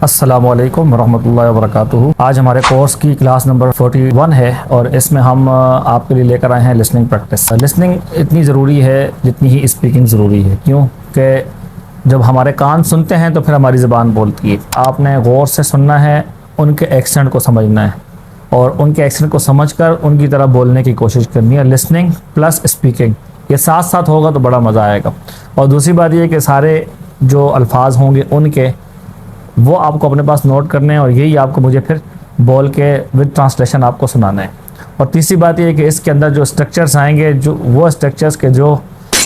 अस्सलामुअलैकुम वरहमतुल्लाहि वबरकातुहू। आज हमारे कोर्स की क्लास नंबर 41 है और इसमें हम आपके लिए लेकर आए हैं लिसनिंग प्रैक्टिस। लिसनिंग इतनी ज़रूरी है जितनी ही स्पीकिंग ज़रूरी है। क्यों कि जब हमारे कान सुनते हैं तो फिर हमारी ज़बान बोलती है। आपने गौर से सुनना है, उनके एक्सेंट को समझना है और उनके एक्सेंट को समझकर उनकी तरह बोलने की कोशिश करनी है। लिसनिंग प्लस स्पीकिंग ये साथ साथ होगा तो बड़ा मज़ा आएगा। और दूसरी बात ये कि सारे जो अल्फाज होंगे उनके वो आपको अपने पास नोट करने हैं और यही आपको मुझे फिर बोल के विद ट्रांसलेशन आपको सुनाना है। और तीसरी बात ये है कि इसके अंदर जो स्ट्रक्चर्स आएंगे, जो वो स्ट्रक्चर्स के जो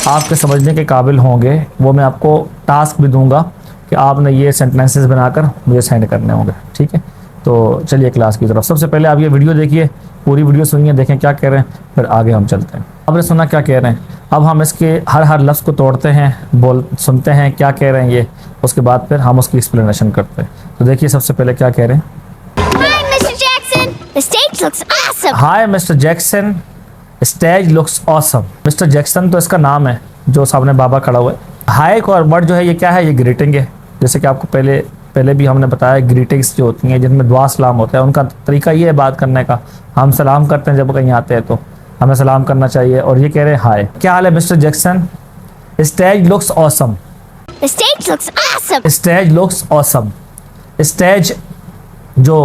आपके समझने के काबिल होंगे, वो मैं आपको टास्क भी दूंगा कि आपने ये सेंटेंसेस बनाकर मुझे सेंड करने होंगे। ठीक है, तो चलिए क्लास की तरफ। सबसे पहले आप ये वीडियो देखिए, पूरी वीडियो सुनिए, देखें क्या कह रहे हैं, फिर आगे हम चलते हैं। आपने सुना क्या कह रहे हैं, अब हम इसके हर लफ्ज़ को तोड़ते हैं, सुनते हैं क्या कह रहे हैं ये, उसके बाद फिर हम उसकी एक्सप्लेनेशन करते हैं। तो देखिए सबसे पहले क्या कह रहे हैं। Hi, Mr. Jackson. The stage looks awesome. Hi mister Jackson, stage looks awesome. Mister Jackson तो इसका नाम है जो सामने बाबा खड़ा हुआ है। हाय का वर्ड जो है ये क्या है, ये ग्रीटिंग है। जैसे कि आपको पहले भी हमने बताया, ग्रीटिंग्स जो होती हैं जिनमें दुआ सलाम होता है, उनका तरीका ये है बात करने का। हम सलाम करते हैं जब कहीं आते हैं तो हमें सलाम करना चाहिए। और ये कह रहे हैं हाय, क्या हाल है mister Jackson, stage looks awesome. The stage looks awesome. Stage looks awesome. Stage जो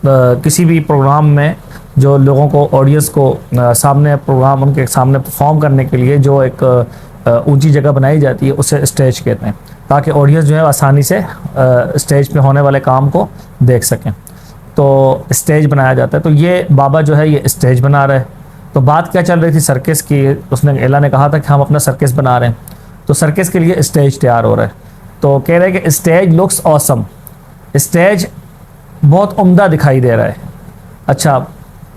किसी भी प्रोग्राम में जो लोगों को, ऑडियंस को सामने प्रोग्राम उनके सामने परफॉर्म करने के लिए जो एक ऊंची जगह बनाई जाती है उसे स्टेज कहते हैं, ताकि ऑडियंस जो है आसानी से स्टेज पे होने वाले काम को देख सकें। तो स्टेज बनाया जाता है। तो ये बाबा जो है ये स्टेज बना रहा है। तो बात क्या चल रही थी सर्कस की, उसने एला ने कहा था कि हम अपना सर्कस बना रहे हैं, तो सर्कस के लिए स्टेज तैयार हो रहा है। तो कह रहे हैं कि स्टेज लुक्स ऑसम, स्टेज बहुत उम्दा दिखाई दे रहा है। अच्छा,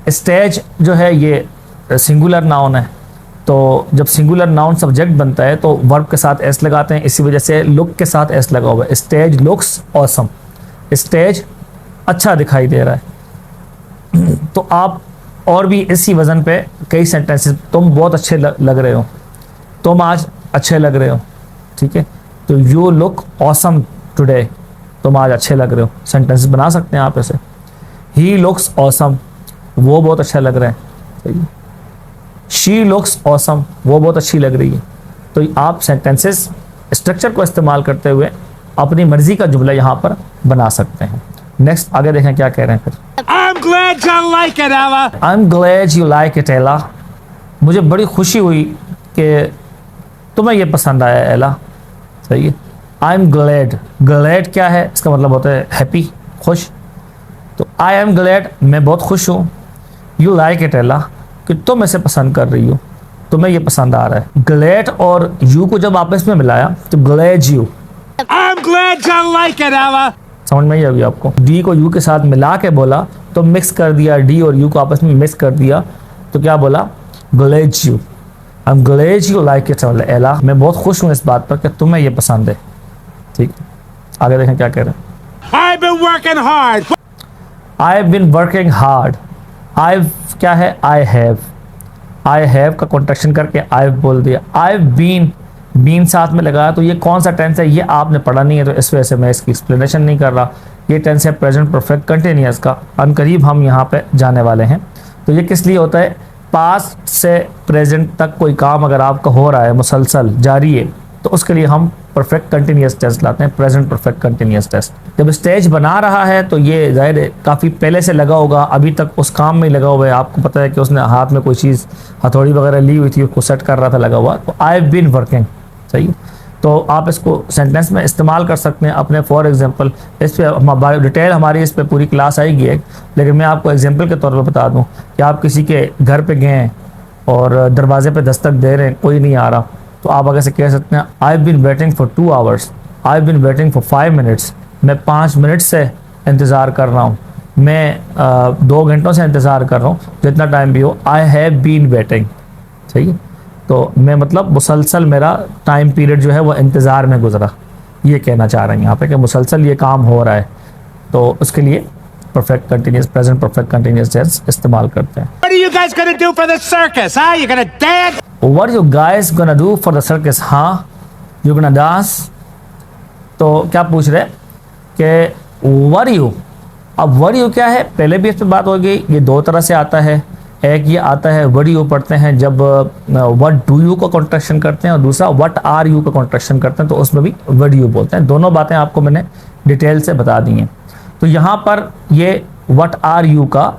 स्टेज जो है ये सिंगुलर नाउन है, तो जब सिंगुलर नाउन सब्जेक्ट बनता है तो वर्ब के साथ एस लगाते हैं, इसी वजह से लुक के साथ एस लगा हुआ है। स्टेज लुक्स ऑसम, स्टेज अच्छा दिखाई दे रहा है। तो आप और भी इसी वजन पे कई सेंटेंसेस, तुम बहुत अच्छे लग रहे हो, तुम आज अच्छे लग रहे हो। ठीक है, तो यू लुक ऑसम टुडे, तुम आज अच्छे लग रहे हो, सेंटेंसेस बना सकते हैं आप ऐसे। ही लुक्स ऑसम, वो बहुत अच्छा लग रहा है। सही है। शी लुक्स ऑसम, वो बहुत अच्छी लग रही है। तो आप सेंटेंसेस स्ट्रक्चर को इस्तेमाल करते हुए अपनी मर्जी का जुमला यहाँ पर बना सकते हैं। नेक्स्ट आगे देखें क्या कह रहे हैं फिर। I'm glad you like it, Ella. I'm glad you like it, Ella. मुझे बड़ी खुशी हुई कि तुम्हें ये पसंद आया एला। सही है। I'm glad, glad क्या है, इसका मतलब होता है हैप्पी, खुश। तो I am glad, मैं बहुत खुश हूँ। You like it, Ella, कि तुम इसे पसंद कर रही हो, तुम्हें ये पसंद आ रहा है। glad और you को जब आपस में मिलाया तो glad you। I'm glad you like it, Ella. समझ में ही होगी आपको। डी को यू के साथ मिला के बोला तो मिक्स कर दिया, डी और यू को आपस में मिक्स कर दिया तो क्या बोला, glad you. I am glad you like it Ella, मैं बहुत खुश हूँ इस बात पर कि तुम्हें ये पसंद है। ठीक, आगे देखें क्या कह रहे हैं। I've been working hard. I have been working hard. I क्या है, आई हैव का कॉन्ट्रैक्शन करके आई बोल दिया। आई हैव बीन साथ में लगाया, तो ये कौन सा टेंस है ये आपने पढ़ा नहीं है, तो इस वजह से मैं इसकी एक्सप्लेनेशन नहीं कर रहा। ये टेंस है प्रेजेंट परफेक्ट कंटिन्यूअस का, अनकरीब हम यहाँ पे जाने वाले हैं। तो ये किस लिए होता है, पास्ट से प्रेजेंट तक कोई काम अगर आपका हो रहा है, मुसलसल जारी है, तो उसके लिए हम परफेक्ट कंटिन्यूअस टेस्ट लाते हैं, प्रेजेंट परफेक्ट कंटिन्यूअस टेस्ट। जब स्टेज बना रहा है तो ये जाहिर है काफ़ी पहले से लगा होगा, अभी तक उस काम में लगा हुआ है। आपको पता है कि उसने हाथ में कोई चीज़ हथौड़ी वगैरह ली हुई थी, उसको सेट कर रहा था लगा हुआ। तो आई हैव बीन वर्किंग। सही, तो आप इसको सेंटेंस में इस्तेमाल कर सकते हैं अपने। फॉर एग्जांपल, इस पर डिटेल हमारी इस पर पूरी क्लास आएगी एक, लेकिन मैं आपको एग्जांपल के तौर पर बता दूं कि आप किसी के घर पे गए हैं और दरवाजे पे दस्तक दे रहे हैं, कोई नहीं आ रहा, तो आप आगे से कह सकते हैं I have been waiting for 2 hours, I have been waiting for 5 minutes, मैं 5 मिनट से इंतज़ार कर रहा हूँ, मैं 2 घंटों से इंतज़ार कर रहा हूँ, जितना टाइम भी हो। I have been waiting. सही है, तो मैं मतलब मुसलसल मेरा टाइम पीरियड जो है वो इंतज़ार में गुजरा, ये कहना चाह रहे हैं यहाँ पे कि मुसलसल ये काम हो रहा है। तो उसके लिए perfect continuous, present perfect continuous tense इस्तेमाल करते हैं। What are you guys gonna do for the circus, huh? You gonna dance? What are you guys gonna do for the circus? हाँ, you gonna dance। तो क्या पूछ रहे कि were you. अब वर यू क्या है, पहले भी इस पर बात हो गई, ये दो तरह से आता है। एक ये आता है वर यू पढ़ते हैं जब व्हाट डू यू का कॉन्ट्रैक्शन करते हैं, और दूसरा व्हाट आर यू का कॉन्ट्रैक्शन करते हैं, तो उसमें भी वर यू बोलते हैं। दोनों बातें आपको मैंने डिटेल से बता दी हैं। तो यहाँ पर ये व्हाट आर यू का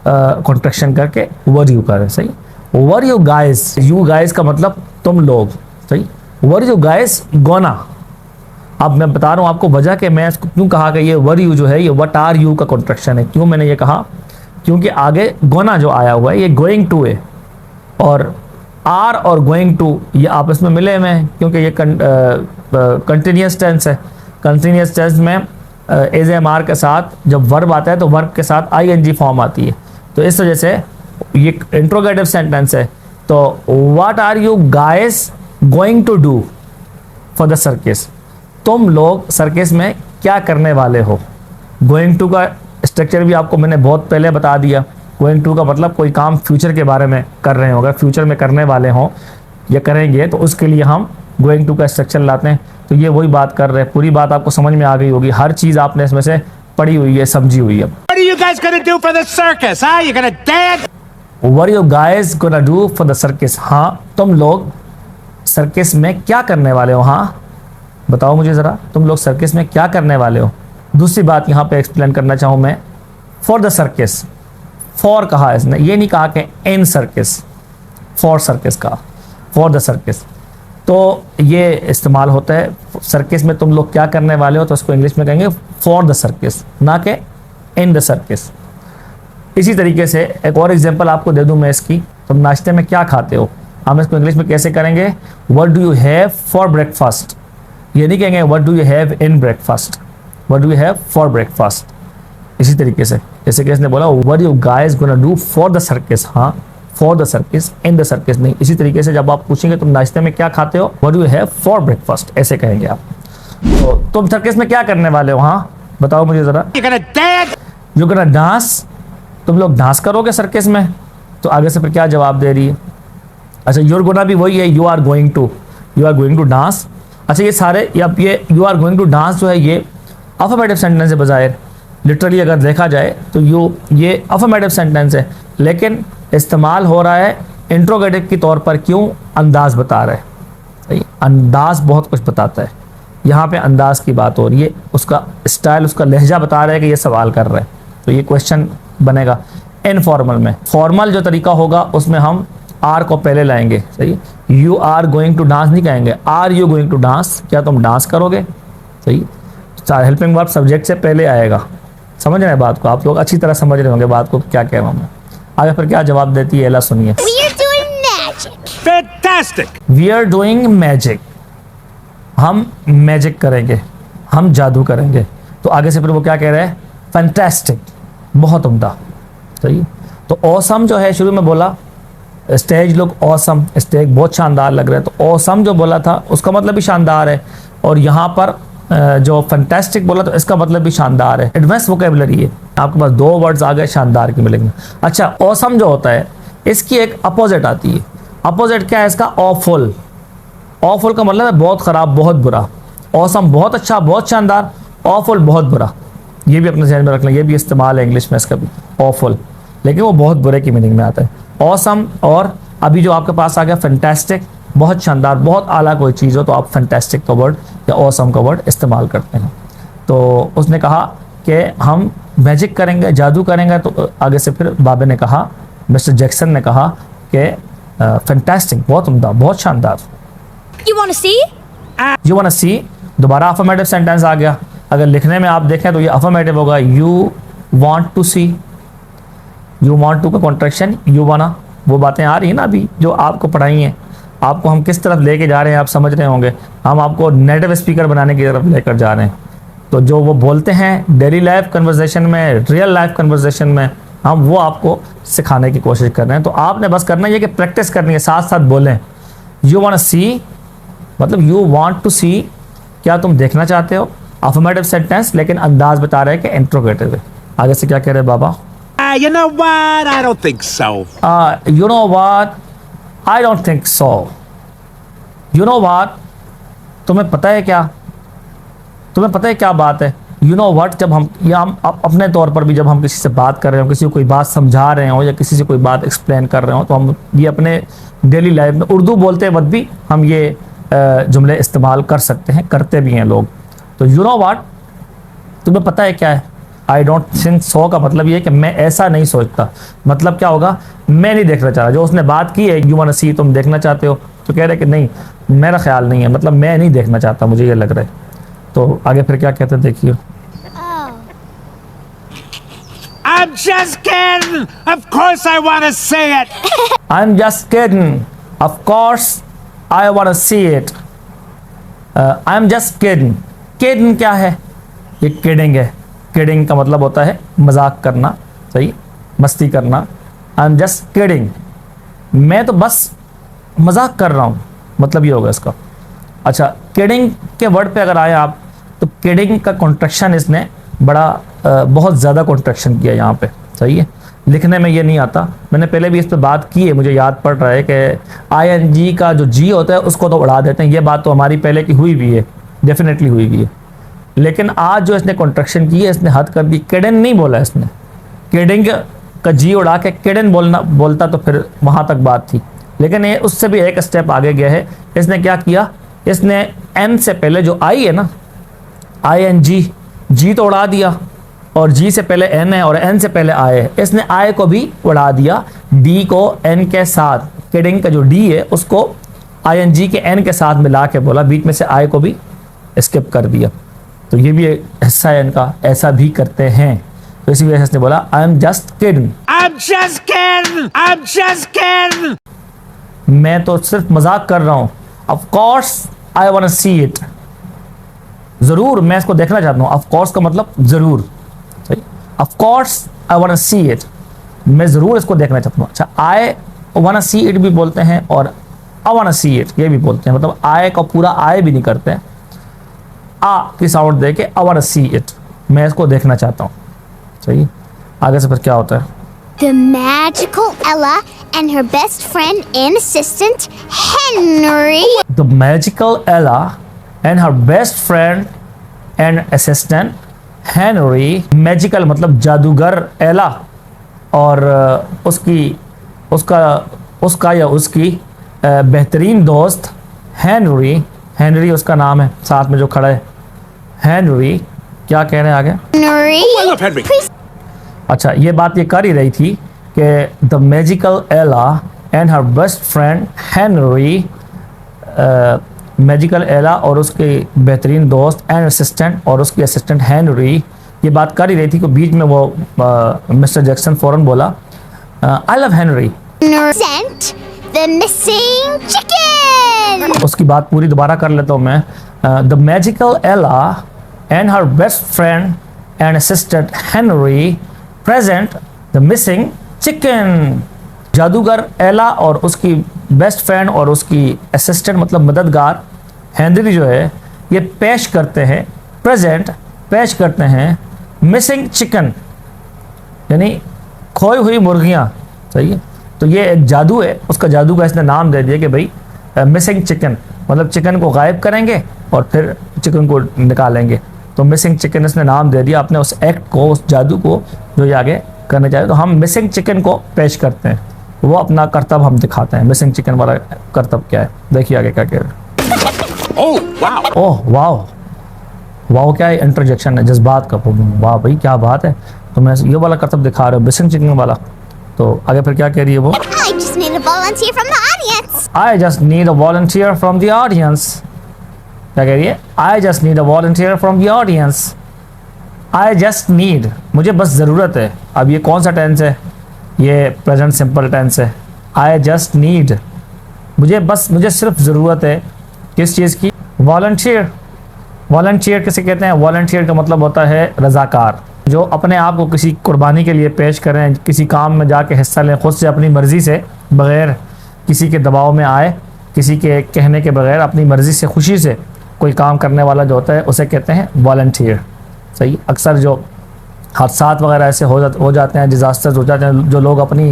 कॉन्ट्रैक्शन करके वर यू कर, सही। Were you guys, you guys का मतलब तुम लोग, सही। Were you guys gonna. अब मैं बता रहा हूँ आपको वजह कि मैं इसको क्यों कहा कि ये वर यू जो है ये व्हाट आर यू का कॉन्ट्रैक्शन है। क्यों मैंने ये कहा, क्योंकि आगे गोना जो आया हुआ है ये गोइंग टू है, और आर और गोइंग टू ये आपस में मिले हुए हैं, क्योंकि ये कंटिन्यूस टेंस है। कंटिन्यूस टेंस में एज एम आर के साथ जब वर्ब आता है तो वर्ब के साथ आईएनजी फॉर्म आती है। तो इस वजह से ये इंट्रोगेटिव सेंटेंस है। तो what are you guys going to do for the circus, तुम लोग सर्कस में क्या करने वाले हो। गोइंग टू का स्ट्रक्चर भी आपको मैंने बहुत पहले बता दिया। गोइंग टू का मतलब कोई काम फ्यूचर के बारे में कर रहे हो, अगर फ्यूचर में करने वाले हों या करेंगे तो उसके लिए हम गोइंग टू का स्ट्रक्चर लाते हैं। तो ये वही बात कर रहे हैं, पूरी बात आपको समझ में आ गई होगी, हर चीज़ आपने इसमें से पढ़ी हुई है, समझी हुई है। What are you guys gonna do for the circus, huh? You gonna dance? What are you guys gonna do for the circus? हाँ, तुम लोग सर्कस में क्या करने वाले हो। हाँ बताओ मुझे ज़रा, तुम लोग सर्कस में क्या करने वाले हो। दूसरी बात यहाँ पे एक्सप्लेन करना चाहूँ मैं, फॉर द सर्कस, फॉर कहा इसने, ये नहीं कहा कि इन सर्कस, फॉर सर्कस कहा, फॉर द सर्कस। तो ये इस्तेमाल होता है सर्कस में तुम लोग क्या करने वाले हो, तो उसको इंग्लिश में कहेंगे फॉर द सर्कस, ना कि इन द सर्कस। इसी तरीके से एक और एग्जांपल आपको दे दूं मैं इसकी, तुम नाश्ते में क्या खाते हो, हम इसको इंग्लिश में कैसे करेंगे, what do you have for breakfast. ये नहीं कहेंगे what do you have in breakfast, what do you have for breakfast. इसी तरीके से जैसे कि इसने बोला what you guys gonna do for the circus, हाँ for the circus, in the circus नहीं। इसी तरीके से जब आप पूछेंगे तुम नाश्ते में क्या खाते हो, what do you have for breakfast, ऐसे कहेंगे आप। तो तुम सर्कस में क्या करने वाले हो, हाँ बताओ मुझे ज़रा। You gonna dance? You gonna dance, तुम लोग डांस करोगे सर्कस में। तो आगे से फिर क्या जवाब दे रही है, अच्छा यूर गोना भी वही है, you are going to dance. अच्छा ये सारे ये you are going to dance जो है ये अफर्मेटिव सेंटेंस है बज़ाहिर, लिटरली अगर देखा जाए तो ये अफर्मेटिव सेंटेंस है, लेकिन इस्तेमाल हो रहा है इंट्रोगेटिव के तौर पर। क्यों, अंदाज बता रहा है, सही। अंदाज बहुत कुछ बताता है, यहाँ पे अंदाज की बात हो रही है, उसका स्टाइल, उसका लहजा बता रहा है कि ये सवाल कर रहा है। तो ये क्वेश्चन बनेगा इनफॉर्मल में। फॉर्मल जो तरीका होगा उसमें हम आर को पहले लाएंगे, सही। You are going to dance नहीं कहेंगे, are you going to dance, क्या तुम डांस करोगे, सही। हेल्पिंग वर्ब सब्जेक्ट से पहले आएगा। समझ रहे हैं बात को, आप लोग अच्छी तरह समझ रहे होंगे बात को क्या कह रहा हूँ मैं। आगे फिर क्या जवाब देती है, एला सुनिए। We're doing magic. Fantastic! We are doing magic, हम मैजिक करेंगे, हम जादू करेंगे। तो आगे से फिर वो क्या कह रहे हैं, फैंटास्टिक, बहुत उम्दा, सही। तो ऑसम जो है शुरू में बोला, स्टेज लुक ऑसम, स्टेज बहुत शानदार लग रहा है, तो ऑसम जो बोला था उसका मतलब भी शानदार है, और यहाँ पर जो फैंटास्टिक बोला तो इसका मतलब भी शानदार है। एडवांस वोकेबलरी है, आपके पास दो वर्ड्स आ गए शानदार के मिलेंगे। अच्छा ऑसम जो होता है इसकी एक अपोजिट आती है, अपोजिट क्या है इसका, ऑफुल। ऑफुल का मतलब है बहुत ख़राब, बहुत बुरा। ऑसम बहुत अच्छा, बहुत शानदार, ऑफुल बहुत बुरा। ये भी अपने ध्यान में रख लें, ये भी इस्तेमाल है इंग्लिश में इसका भी, ऑफुल, लेकिन वो बहुत बुरे की मीनिंग में आता है। ऑसम और अभी जो आपके पास आ गया फैंटास्टिक, बहुत शानदार, बहुत आला कोई चीज़ हो तो आप फैंटास्टिक का वर्ड या ऑसम का वर्ड इस्तेमाल करते हैं। तो उसने कहा कि हम मैजिक करेंगे, जादू करेंगे। तो आगे से फिर बाबे ने कहा, मिस्टर जैक्सन ने कहा कि फैंटास्टिक, बहुत उम्दा, बहुत शानदार। You want to see? You want to see, दोबारा अफर्मेटिव सेंटेंस आ गया। अगर लिखने में आप देखें तो ये अफर्मेटिव होगा, you want to see. You want to का कॉन्ट्रैक्शन यू वाना, वो बातें आ रही हैं ना अभी जो आपको पढ़ाई हैं, आपको हम किस तरफ लेके जा रहे हैं आप समझ रहे होंगे। हम आपको नेटिव स्पीकर बनाने की तरफ लेकर जा रहे हैं। तो जो वो बोलते हैं डेली लाइफ कन्वर्सेशन में, रियल लाइफ कन्वर्सेशन में, हम वो आपको सिखाने की कोशिश कर रहे हैं। तो आपने बस करना ये कि प्रैक्टिस करनी है, साथ साथ बोलें। यू वांट टू सी मतलब यू वांट टू सी, क्या तुम देखना चाहते हो, अफर्मेटिव सेंटेंस, लेकिन अंदाज बता रहे हैं कि इंट्रोगेटिव है। आगे से क्या कह रहे हैं बाबा, You know what? I don't think so. You know what, I don't think so. You know what, तुम्हें पता है क्या, तुम्हें पता है क्या बात है, यू नो व्हाट, जब हम या हम अपने तौर पर भी जब हम किसी से बात कर रहे हो, किसी को कोई बात समझा रहे हो या किसी से कोई बात एक्सप्लेन कर रहे हो, तो हम ये अपने डेली लाइफ में उर्दू बोलते वक्त भी हम ये जुमले इस्तेमाल कर सकते हैं, करते भी हैं लोग। तो यू नो व्हाट, तुम्हें पता है क्या है? आई डोंट थिंक सो का मतलब ये है कि मैं ऐसा नहीं सोचता। मतलब क्या होगा? मैं नहीं देखना चाह रहा। जो उसने बात की है, यू वांट टू सी, तुम देखना चाहते हो, तो कह रहे कि नहीं, मेरा ख्याल नहीं है, मतलब मैं नहीं देखना चाहता, मुझे ये लग रहा है। तो आगे फिर क्या कहते हैं देखिए। Oh. I'm just kidding. Of course I want to see it. I am just kidding, of course I want to see it. I am just kidding. Kidding क्या है? ये किडिंग है। किडिंग का मतलब होता है मजाक करना, सही, मस्ती करना। आई एम जस्ट किडिंग, मैं तो बस मजाक कर रहा हूँ, मतलब ये होगा इसका। अच्छा, किडिंग के वर्ड पे अगर आए आप, तो किडिंग का कॉन्ट्रैक्शन इसने बड़ा बहुत ज़्यादा कॉन्ट्रैक्शन किया यहाँ पे, सही है। लिखने में ये नहीं आता, मैंने पहले भी इस पे बात की है, मुझे याद पड़ रहा है कि ING का जो जी होता है उसको तो उड़ा देते हैं। ये बात तो हमारी पहले की हुई भी है, डेफिनेटली हुई भी है। लेकिन आज जो इसने कॉन्ट्रैक्शन की है, इसने हद कर दी। किडिंग नहीं बोला इसने, किडिंग का जी उड़ा के किडिंग बोलता तो फिर वहाँ तक बात थी। लेकिन ये उससे भी एक स्टेप आगे गया है। इसने क्या किया? इसने एन से पहले जो आई है ना, ING, जी तो उड़ा दिया, और जी से पहले एन है और एन से पहले आई है, इसने आई को भी उड़ा दिया। डी को एन के साथ, किडिंग का जो डी है उसको ING के एन के साथ मिला के बोला, बीच में से आई को भी स्किप कर दिया। तो ये भी एक हिस्सा है इनका, ऐसा भी करते हैं। तो इसी वजह से इसने बोला आई am just kidding. I'm just kidding. I'm just kidding. मैं तो सिर्फ मजाक कर रहा हूँ। Of course I want to see it, जरूर मैं इसको देखना चाहता हूँ। ऑफ कोर्स का मतलब जरूर, सही। Of course I want to see it, मैं जरूर इसको देखना चाहता हूँ। अच्छा, I want to see it भी बोलते हैं और I want to see it ये भी बोलते हैं। मतलब आई का पूरा आई भी नहीं करते हैं, आ की साउंड दे के I want to see it, मैं इसको देखना चाहता हूँ, सही। आगे से फिर क्या होता है? The magical Ella and her best friend and assistant, Henry. The magical Ella and her best friend and assistant Henry. Magical मतलब जादूगर एला और उसका या उसकी बेहतरीन दोस्त हेनरी। हेनरी उसका नाम है, साथ में जो खड़ा है हेनरी। क्या कह रहे हैं आगे? Henry. I love Henry. अच्छा, ये बात ये कर ही रही थी कि द मैजिकल एला and her best friend Henry, magical एला और उसके बेहतरीन दोस्त एंड असिस्टेंट और उसकी असिस्टेंट हेनरी, ये बात कर ही रही थी कि बीच में वो मिस्टर जैक्सन फ़ौरन बोला I love Henry. Sent the missing chicken. उसकी बात पूरी दोबारा कर लेता हूँ मैं। द मैजिकल एला and her best friend and assistant Henry present the missing chicken. जादूगर एला और उसकी बेस्ट फ्रेंड और उसकी असिस्टेंट मतलब मददगार हेनरी जो है, ये पेश करते हैं, प्रेजेंट पेश करते हैं मिसिंग चिकन, यानी खोई हुई मुर्गियाँ, सही है। तो ये एक जादू है, उसका जादू का इसने नाम दे दिया कि भाई मिसिंग चिकन, मतलब चिकन को गायब करेंगे और फिर चिकन को निकालेंगे। तो मिसिंग चिकन इसने नाम दे दिया अपने उस एक्ट को, उस जादू को जो ये आगे करने चाहिए। तो हम मिसिंग चिकन को पेश करते हैं, वो अपना करतब हम दिखाते हैं। मिसिंग चिकन वाला करतब क्या है, देखिए आगे क्या कह रहे हैं। Oh, wow. ओह वाह, वाह क्या है, इंटरजेक्शन है, जज्बात का। वाह भाई क्या बात है, तो मैं ये वाला करतब दिखा रहे हो, मिसिंग चिकन वाला। तो आगे फिर क्या कह रही है वो? I just need a volunteer from the audience. I just need a volunteer from the audience. क्या कह रही है? I just need a volunteer from the audience. I just need, मुझे बस ज़रूरत है। अब ये कौन सा टेंस है? ये प्रेजेंट सिंपल टेंस है। I just need, मुझे सिर्फ ज़रूरत है किस चीज़ की? वॉलंटियर। वॉलंटियर किसे कहते हैं? वॉलंटियर का मतलब होता है रज़ाकार, जो अपने आप को किसी कुर्बानी के लिए पेश करें, किसी काम में जाके हिस्सा लें, खुद से अपनी मर्ज़ी से, बग़ैर किसी के दबाव में आए, किसी के कहने के बगैर अपनी मर्ज़ी से खुशी से कोई काम करने वाला जो होता है उसे कहते हैं वॉलंटियर, सही। अक्सर जो हादसात वगैरह ऐसे हो जाते हैं, डिज़ास्टर्स हो जाते हैं, जो लोग अपनी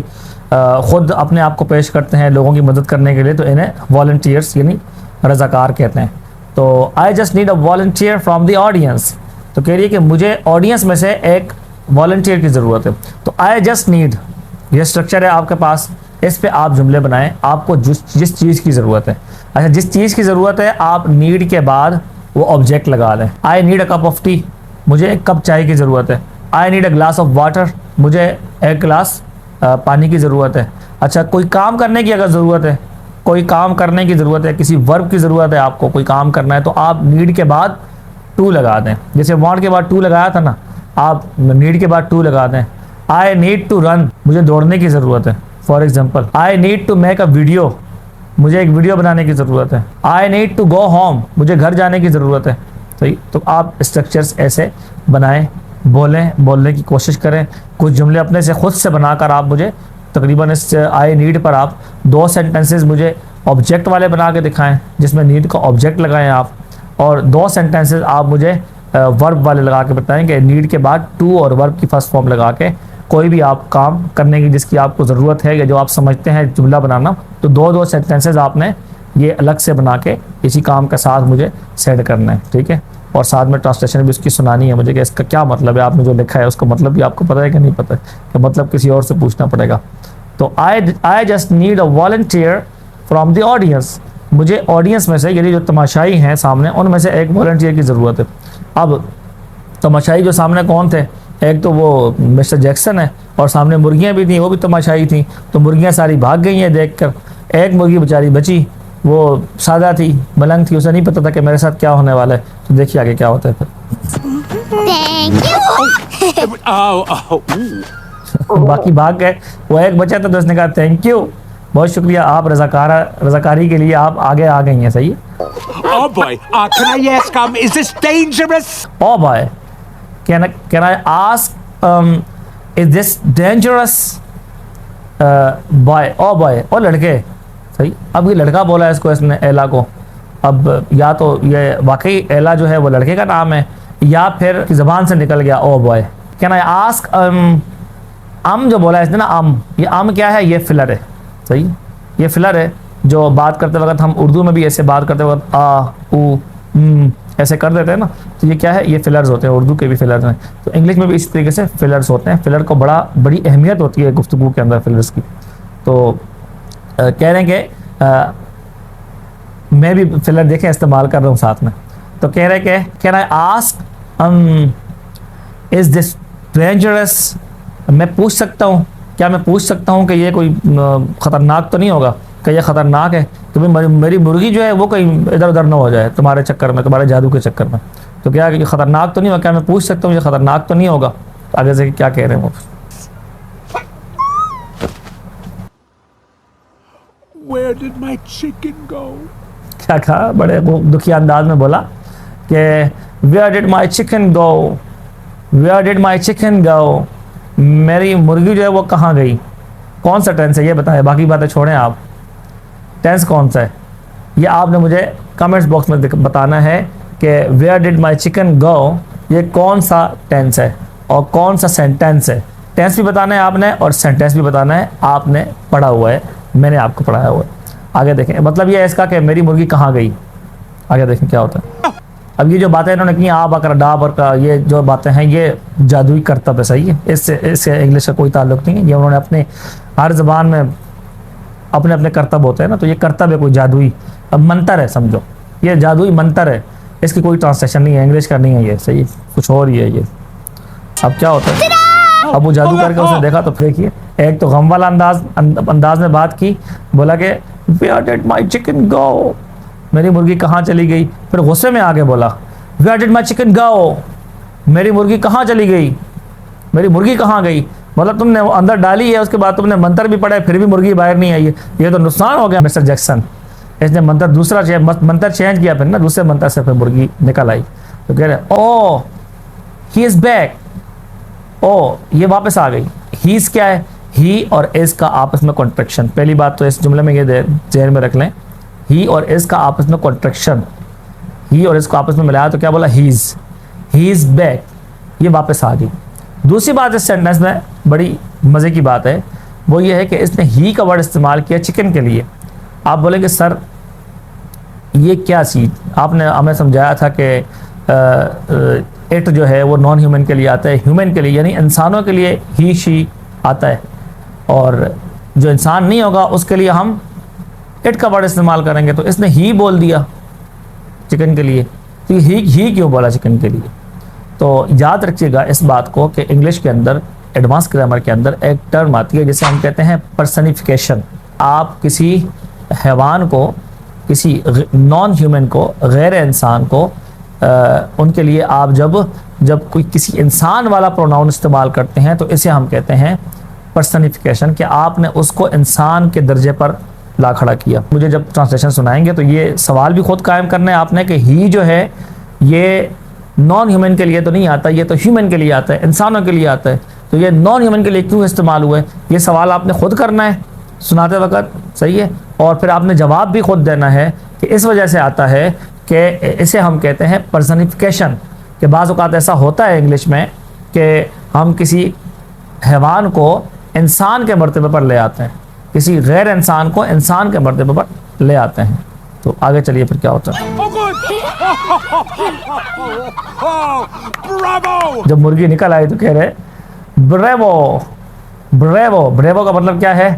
ख़ुद अपने आप को पेश करते हैं लोगों की मदद करने के लिए, तो इन्हें वॉलंटियर्स यानी रज़ाकार कहते हैं। तो I just need a volunteer from the audience, तो कह रही है कि मुझे ऑडियंस में से एक वॉलंटियर की ज़रूरत है। तो आई जस्ट नीड, ये स्ट्रक्चर है आपके पास, इस पे आप जुमले बनाएं, आपको जिस चीज़ की ज़रूरत है। अच्छा, जिस चीज़ की ज़रूरत है आप नीड के बाद वो ऑब्जेक्ट लगा लें। I need a cup of T, मुझे एक कप चाय की ज़रूरत है। I need a glass of water, मुझे एक गिलास पानी की ज़रूरत है। अच्छा, कोई काम करने की अगर ज़रूरत है, कोई काम करने की ज़रूरत है, किसी वर्ब की ज़रूरत है, आपको कोई काम करना है, तो आप नीड के बाद टू लगा दें। जैसे वांट के बाद टू लगाया था ना, आप नीड के बाद टू लगा दें। आई नीड टू रन, मुझे दौड़ने की ज़रूरत है। For example, I need to make a video, मुझे एक वीडियो बनाने की ज़रूरत है। I need to go home, मुझे घर जाने की ज़रूरत है। सही, तो आप स्ट्रक्चर्स ऐसे बनाएं, बोलने की कोशिश करें। कुछ जुमले अपने से खुद से बनाकर आप मुझे तकरीबन इस आई नीड पर आप 2 सेंटेंसेस मुझे ऑब्जेक्ट वाले बना के दिखाएं, जिसमें नीड का ऑब्जेक्ट लगाएं आप, और 2 सेंटेंसेस आप मुझे वर्ब वाले लगा के बताएं कि नीड के बाद टू और वर्ब की फर्स्ट फॉर्म लगा के कोई भी आप काम करने की जिसकी आपको ज़रूरत है या जो आप समझते हैं जुमला बनाना, तो 2-2 सेंटेंसेस आपने ये अलग से बना के इसी काम के साथ मुझे सेंड करना है। ठीक है, और साथ में ट्रांसलेशन भी उसकी सुनानी है मुझे कि इसका क्या मतलब है, आपने जो लिखा है उसका मतलब भी आपको पता है कि नहीं पता है, कि मतलब किसी और से पूछना पड़ेगा। तो I just need a volunteer from the audience, मुझे ऑडियंस में से, यानी जो तमाशाई हैं सामने, उनमें से एक वॉलंटियर की ज़रूरत है। अब तमाशाई जो सामने कौन थे, एक तो वो मिस्टर जैक्सन है, और सामने मुर्गियाँ भी थी, वो भी तमाशाई थी। तो मुर्गियाँ सारी भाग गई हैं देखकर, एक मुर्गी बेचारी बची, वो सादा थी, मलंग थी, उसे नहीं पता था कि मेरे साथ क्या होने वाला है। तो देखिए आगे क्या होता है फिर। Thank you. बाकी भाग गए, वो एक बचा था तो उसने कहा थैंक यू, बहुत शुक्रिया, आप रजाकारी के लिए आप आगे आ गई हैं। सही है। Oh boy, can I ask, is this dangerous? Oh boy, can I ask, is this dangerous? Boy, oh boy, ओ लड़के। सही, अब ये लड़का बोला है इसको, इसने एला को। अब या तो ये वाकई एला जो है वो लड़के का नाम है, या फिर ज़बान से निकल गया oh boy. Can I ask, जो बोला है इसने ना, ये क्या है, ये फिलर है। सही, ये फिलर है जो बात करते वक्त हम उर्दू में भी ऐसे बात करते वक्त आ ऊ ऐसे कर देते हैं ना, तो ये क्या है, ये फिलर्स होते हैं, उर्दू के भी फिलर्स हैं। तो इंग्लिश में भी इस तरीके से फिलर्स होते हैं। फिलर को बड़ी अहमियत होती है गुफ्तगू के अंदर फिलर्स की। तो कह रहे हैं कि मैं भी फिलर देखें इस्तेमाल कर रहा हूँ साथ में। तो कह रहे हैं कि can I ask, is this dangerous, मैं पूछ सकता हूँ, क्या मैं पूछ सकता हूँ कि ये कोई ख़तरनाक तो नहीं होगा, कि ये ख़तरनाक है, कि भाई मेरी मुर्गी जो है वो कहीं इधर उधर ना हो जाए तुम्हारे चक्कर में, तुम्हारे जादू के चक्कर में। तो क्या ये ख़तरनाक तो नहीं होगा, क्या मैं पूछ सकता हूँ ये ख़तरनाक तो नहीं होगा। तो आगे से क्या कह रहे हैं वो, Where did my chicken go? क्या कहा, बड़े दुखी अंदाज में बोला कि where did my chicken go, where did my chicken go, मेरी मुर्गी जो है वो कहाँ गई। कौन सा टेंस है ये बताएं, बाकी बातें छोड़ें आप, टेंस कौन सा है ये आपने मुझे कमेंट्स बॉक्स में बताना है कि वेयर डिड माई चिकन गो ये कौन सा टेंस है और कौन सा सेंटेंस है। टेंस भी बताना है आपने और सेंटेंस भी बताना है, आपने पढ़ा हुआ है, मैंने आपको पढ़ाया हुआ है। आगे देखें, मतलब ये है इसका कि मेरी मुर्गी कहाँ गई। आगे देखें क्या होता है। अब ये जो बातें इन्होंने की, आ बकर डा बकर, ये जो बातें हैं ये जादुई करतब है। सही है, इससे इंग्लिश का कोई ताल्लुक नहीं है। ये उन्होंने अपने हर ज़बान में अपने अपने करतब होते हैं ना, तो ये करतब है कोई जादुई, अब मंतर है समझो, ये जादुई मंतर है, इसकी कोई ट्रांसलेशन नहीं है, इंग्लिश का नहीं है ये। सही, कुछ और ही है ये। अब क्या होता है, अब वो जादू करके उसने देखा, तो देखिए एक तो गम वाला अंदाज में बात की, बोला कि where did my chicken go, मेरी मुर्गी कहाँ चली गई। फिर गुस्से में आके बोला where did my chicken go, मेरी मुर्गी कहाँ चली गई, मेरी मुर्गी कहाँ गई। मतलब तुमने अंदर डाली है, उसके बाद तुमने मंत्र भी पढ़ा है, फिर भी मुर्गी बाहर नहीं आई है, ये तो नुकसान हो गया मिस्टर जैक्सन। इसने मंत्र दूसरा मंत्र चेंज किया, फिर ना दूसरे मंत्र से फिर मुर्गी निकल आई। तो कह रहे ओ ही इज बैक, ओ ये वापस आ गई। ही इज क्या है, ही और इज का आपस में कॉन्ट्रैक्शन। पहली बात तो इस जुमले में ये ज़हन में रख लें, ही और इज का आपस में कॉन्ट्रैक्शन, ही और इसको आपस में मिलाया तो क्या बोला, ही इज बैक, ये वापस आ गई। दूसरी बात इस सेंटेंस में बड़ी मज़े की बात है, वो ये है कि इसने ही का वर्ड इस्तेमाल किया चिकन के लिए। आप बोलेंगे सर ये क्या चीज़, आपने हमें समझाया था कि इट जो है वो नॉन ह्यूमन के लिए आता है, ह्यूमन के लिए यानी इंसानों के लिए ही शी आता है, और जो इंसान नहीं होगा उसके लिए हम इट का वर्ड इस्तेमाल करेंगे। तो इसने ही बोल दिया चिकन के लिए, तो ही क्यों बोला चिकन के लिए? तो याद रखिएगा इस बात को कि इंग्लिश के अंदर एडवांस ग्रामर के अंदर एक टर्म आती है जिसे हम कहते हैं पर्सनिफिकेशन। आप किसी हैवान को, किसी नॉन ह्यूमन को, गैर इंसान को उनके लिए आप जब कोई किसी इंसान वाला प्रोनाउन इस्तेमाल करते हैं तो इसे हम कहते हैं पर्सनिफिकेशन, कि आपने उसको इंसान के दर्जे पर ला खड़ा किया। मुझे जब ट्रांसलेशन सुनाएंगे तो ये सवाल भी खुद कायम करना है आपने कि ही जो है ये नॉन ह्यूमन के लिए तो नहीं आता, ये तो ह्यूमन के लिए आता है, इंसानों के लिए आता है, तो ये नॉन ह्यूमन के लिए क्यों इस्तेमाल हुआ है, ये सवाल आपने खुद करना है सुनाते वक्त, सही है। और फिर आपने जवाब भी खुद देना है कि इस वजह से आता है कि इसे हम कहते हैं पर्सनिफिकेशन। कि बाज़ औक़ात ऐसा होता है इंग्लिश में कि हम किसी हैवान को इंसान के मर्तबे पर ले आते हैं, किसी गैर इंसान को इंसान के मर्तबे पर ले आते हैं। तो आगे चलिए फिर क्या होता है। Oh, good! Oh, bravo! जब मुर्गी निकल आई तो कह रहे ब्रेवो ब्रेवो। ब्रेवो का मतलब क्या है?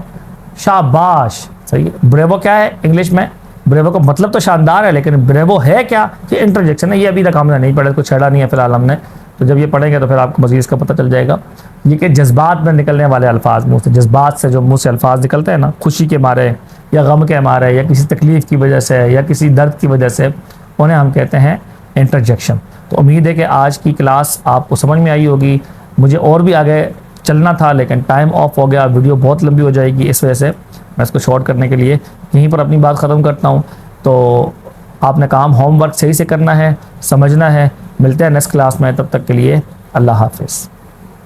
शाबाश, सही है। ब्रेवो क्या है इंग्लिश में? ब्रेवो का मतलब तो शानदार है, लेकिन ब्रेवो है क्या? ये इंटरजेक्शन है। ये अभी तक हमने नहीं पढ़ा, कुछ छेड़ा नहीं है फिलहाल हमने, तो जब ये पढ़ेंगे तो फिर आपको मज़ीद इसका पता चल जाएगा। ये कि जज्बात में निकलने वाले अल्फाज, मुँह से, जज्बात से जो मुँह से अल्फाज निकलते हैं ना, खुशी के मारे या गम के मारे या किसी तकलीफ़ की वजह से या किसी दर्द की वजह से, उन्हें हम कहते हैं इंटरजेक्शन। तो उम्मीद है कि आज की क्लास आपको समझ में आई होगी। मुझे और भी आगे चलना था लेकिन टाइम ऑफ हो गया, वीडियो बहुत लंबी हो जाएगी, इस वजह से मैं इसको शॉर्ट करने के लिए यहीं पर अपनी बात ख़त्म करता हूँ। तो आपने काम होमवर्क सही से करना है, समझना है। मिलते हैं नेक्स्ट क्लास में, तब तक के लिए अल्लाह हाफ़िज़।